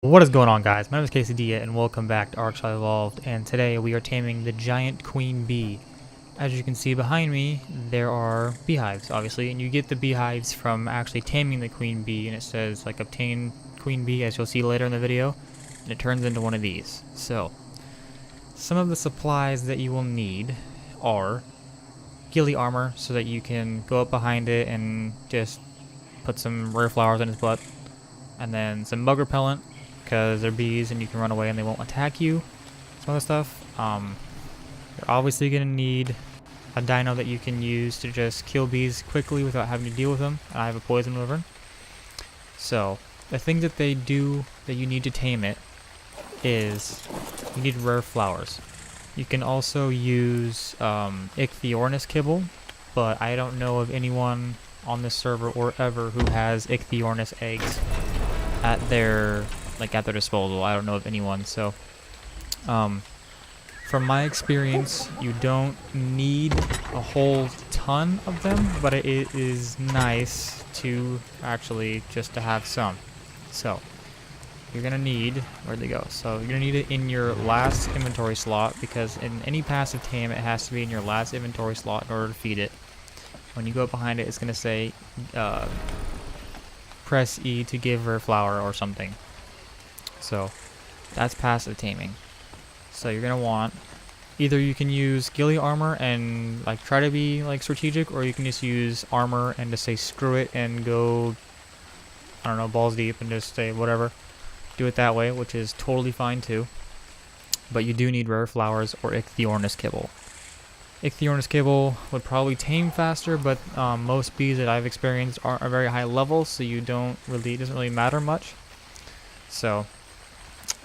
What is going on, guys? My name is Casey and welcome back to Arcs Evolved, and today we are taming the giant queen bee. As you can see behind me, there are beehives, obviously, and you get the beehives from actually taming the queen bee, and it says, like, obtain queen bee, as you'll see later in the video, and it turns into one of these. So, some of the supplies that you will need are ghillie armor, so that you can go up behind it and just put some rare flowers in its butt, and then some bug repellent, because they're bees and you can run away and they won't attack you. Some other stuff. You're obviously going to need a dino that you can use to just kill bees quickly without having to deal with them. And I have a poison wyvern. So, the thing that they do that you need to tame it is you need rare flowers. You can also use Ichthyornis kibble, but I don't know of anyone on this server or ever who has Ichthyornis eggs at their disposal. I don't know of anyone. So from my experience, you don't need a whole ton of them, but it is nice to actually just to have some. So you're gonna need, where'd they go? So you're gonna need it in your last inventory slot, because in any passive tame it has to be in your last inventory slot in order to feed it. When you go behind it, it's gonna say press E to give her flower or something. So that's passive taming. So you're gonna want, either you can use ghillie armor and like try to be like strategic, or you can just use armor and just say screw it and go, I don't know, balls deep and just say whatever. Do it that way, which is totally fine too. But you do need rare flowers or Ichthyornis kibble. Ichthyornis kibble would probably tame faster, but most bees that I've experienced are very high level, so it doesn't really matter much. So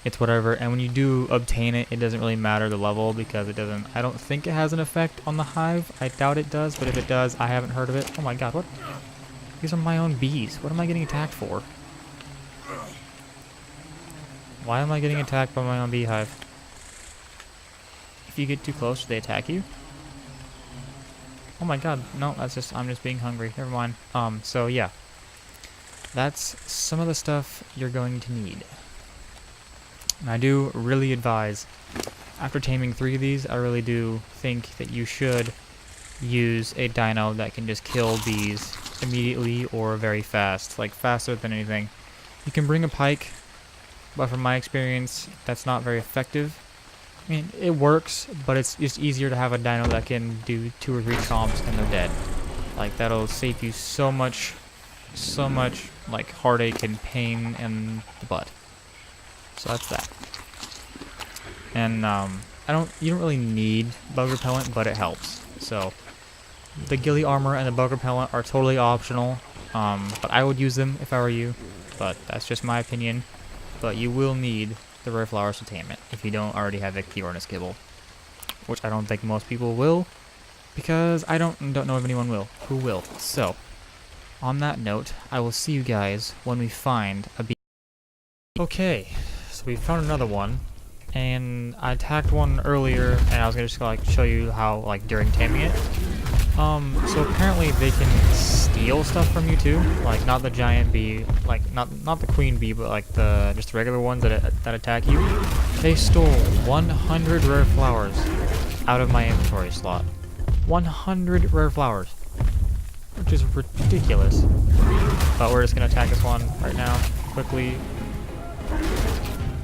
it's whatever, and when you do obtain it, it doesn't really matter the level, because I don't think it has an effect on the hive. I doubt it does, but if it does, I haven't heard of it. Oh my god, what? These are my own bees. What am I getting attacked for? Why am I getting attacked by my own beehive? If you get too close, they attack you? Oh my god, no, I'm just being hungry. Never mind. So yeah. That's some of the stuff you're going to need. And I do really advise, after taming 3 of these, I really do think that you should use a dino that can just kill bees immediately or very fast, like faster than anything. You can bring a pike, but from my experience, that's not very effective. I mean, it works, but it's just easier to have a dino that can do 2 or 3 chomps and they're dead. Like, that'll save you so much like heartache and pain in the butt. So that's that. And you don't really need bug repellent, but it helps. So the ghillie armor and the bug repellent are totally optional, but I would use them if I were you. But that's just my opinion. But you will need the rare flowers to tame it if you don't already have Ichthyornis kibble, which I don't think most people will, because I don't know if anyone who will. So on that note, I will see you guys when we find a bee. Okay, so we found another one, and I attacked one earlier, and I was gonna just like show you how, like, during taming it. So apparently they can steal stuff from you too, like not the giant bee, like not the queen bee, but like just the regular ones that attack you. They stole 100 rare flowers out of my inventory slot. 100 rare flowers, which is ridiculous. But we're just gonna attack this one right now, quickly.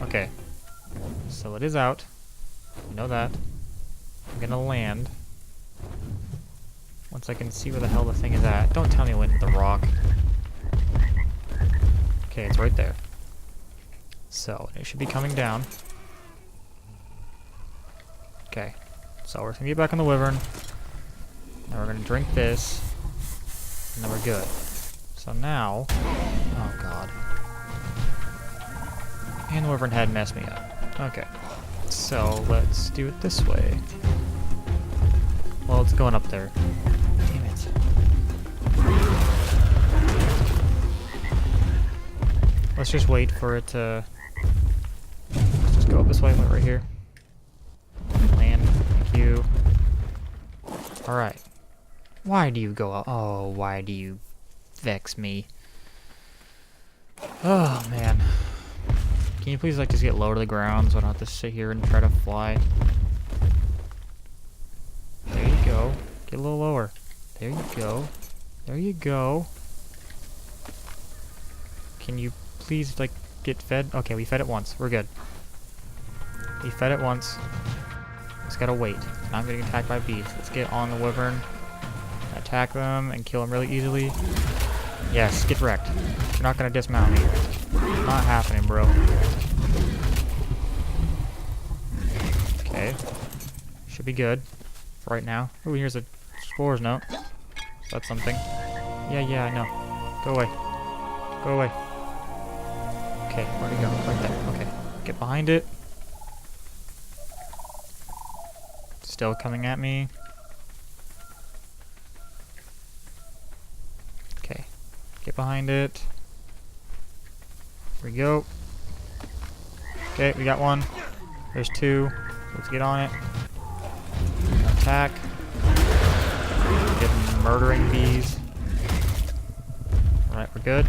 Okay, so it is out. You know that. I'm gonna land once I can see where the hell the thing is at. Don't tell me it went into the rock. Okay, it's right there. So, it should be coming down. Okay, so we're gonna get back on the wyvern. Now we're gonna drink this, and then we're good. So now, oh god. And the wyvern head messed me up. Okay, so let's do it this way. Well, it's going up there. Damn it. Let's just wait for it to... Let's just go up this way, right here. Land, thank you. Alright. Why do you go out? Oh, why do you vex me? Oh, man. Can you please like just get low to the ground so I don't have to sit here and try to fly? There you go. Get a little lower. There you go. There you go. Can you please like get fed? Okay, we fed it once. We're good. We fed it once. Just gotta wait. Now I'm getting attacked by bees. Let's get on the wyvern. Attack them and kill them really easily. Yes, get wrecked. You're not gonna dismount me. Not happening, bro. Okay. Should be good for right now. Oh, here's a spores note. That's something. Yeah, I know. Go away. Go away. Okay, where'd it go? Right there. Okay. Get behind it. Still coming at me. Okay. Get behind it. Here we go. Okay, we got one. There's two. Let's get on it. Attack. Get murdering bees. Alright, we're good.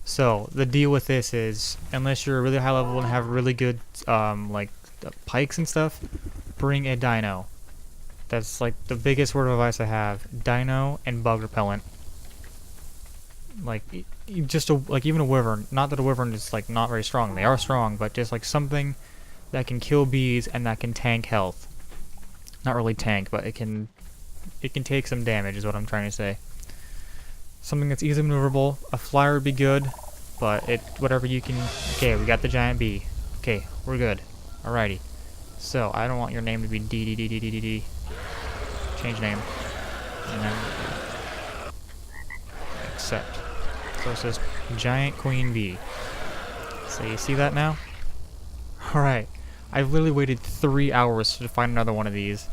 So, the deal with this is, unless you're really high level and have really good, like, pikes and stuff, bring a dino. That's, like, the biggest word of advice I have. Dino and bug repellent. Like, like, even a wyvern. Not that a wyvern is, like, not very strong. They are strong, but just, like, something that can kill bees and that can tank health. Not really tank, but it can take some damage, is what I'm trying to say. Something that's easily maneuverable. A flyer would be good, but whatever you can. Okay, we got the giant bee. Okay, we're good. Alrighty. So I don't want your name to be D. Change name. And then accept. So it says giant queen bee. So you see that now? Alright. I've literally waited 3 hours to find another one of these.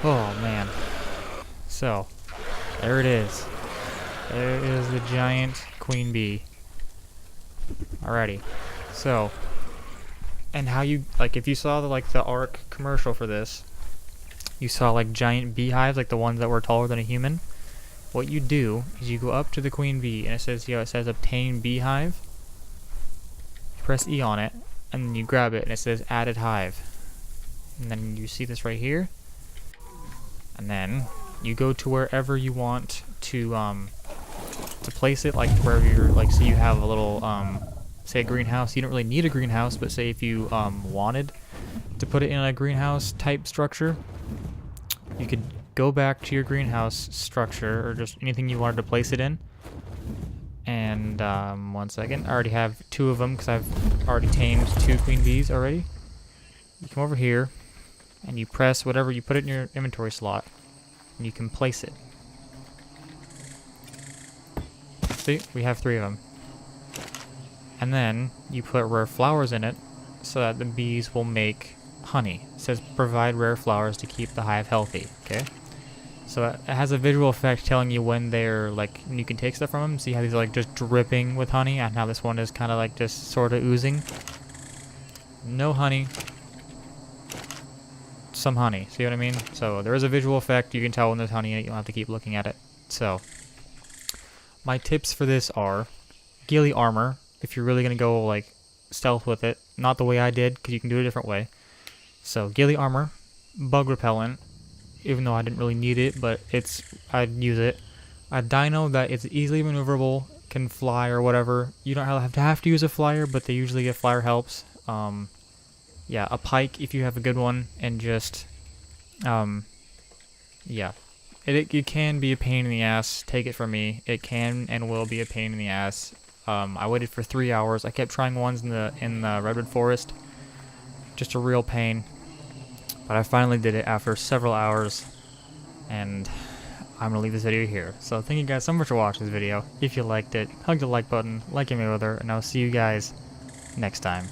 Oh man. So there it is. There is the giant queen bee. Alrighty. So, and how you, like, if you saw the ARC commercial for this, you saw like giant beehives, like the ones that were taller than a human. What you do is you go up to the queen bee and it says obtain beehive. You press E on it and then you grab it and it says added hive. And then you see this right here. And then you go to wherever you want to place it, like wherever you're, like, say you have a little say a greenhouse. You don't really need a greenhouse, but say if you wanted to put it in a greenhouse type structure, you could go back to your greenhouse structure or just anything you wanted to place it in. And 1 second, I already have 2 of them because I've already tamed 2 queen bees already. You come over here and you press whatever, you put it in your inventory slot and you can place it. See, we have 3 of them. And then you put rare flowers in it so that the bees will make honey. It says provide rare flowers to keep the hive healthy, okay? So it has a visual effect telling you when they're, like, you can take stuff from them. See how these are like just dripping with honey, and how this one is kind of like just sort of oozing. No honey. Some honey, see what I mean? So there is a visual effect. You can tell when there's honey in it. You don't have to keep looking at it. So my tips for this are ghillie armor, if you're really going to go like stealth with it. Not the way I did, because you can do it a different way. So ghillie armor, bug repellent, even though I didn't really need it, but I'd use it. A dino that is easily maneuverable, can fly or whatever. You don't have to use a flyer, but they usually get flyer helps. Yeah, a pike if you have a good one, and just, yeah. It can be a pain in the ass, take it from me. It can and will be a pain in the ass. I waited for 3 hours. I kept trying ones in the redwood forest. Just a real pain. But I finally did it after several hours. And I'm gonna leave this video here. So thank you guys so much for watching this video. If you liked it, hug the like button, like your wither, and I'll see you guys next time.